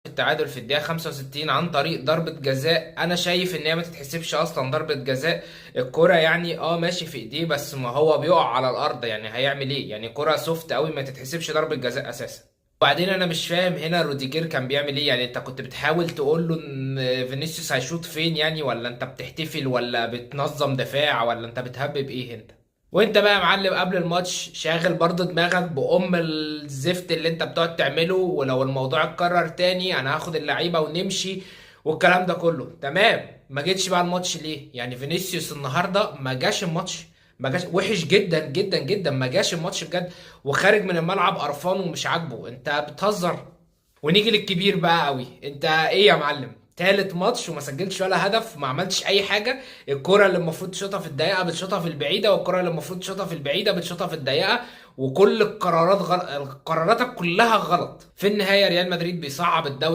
التعادل في الدقيقة 65 عن طريق ضربة جزاء. انا شايف ان هي ما تتحسبش اصلا ضربة جزاء. الكرة يعني ماشي في ايديه، بس ما هو بيقع على الارض، يعني هيعمل ايه؟ يعني كرة سوفت قوي، ما تتحسبش ضربة جزاء اساسا. وبعدين انا مش فاهم هنا روديجير كان بيعمل ايه. يعني انت كنت بتحاول تقول له ان فينيسيوس هيشوط فين يعني؟ ولا انت بتحتفل ولا بتنظم دفاع ولا انت بتهبب ايه انت؟ وانت بقى يا معلم قبل الماتش شاغل برضه دماغك بأم الزفت اللي انت بتقعد تعمله، ولو الموضوع اتكرر تاني انا هاخد اللعيبة ونمشي والكلام ده كله. تمام، ما جيتش بقى الماتش ليه؟ يعني فينيسيوس النهارده ما جاش الماتش، ما جاش، وحش جدا جدا جدا، ما جاش الماتش بجد، وخارج من الملعب قرفان ومش عاجبه. انت بتهزر. ونيجي للكبير بقى قوي، انت ايه يا معلم؟ تالت ماتش وما سجلتش ولا هدف، ما عملتش اي حاجه. الكره اللي المفروض تشوطها في الضيقه بتشوطها في البعيده، والكره اللي المفروض تشوطها في البعيده بتشوطها في الضيقه. وكل القرارات قراراتك كلها غلط. في النهايه ريال مدريد بيصعب الدوري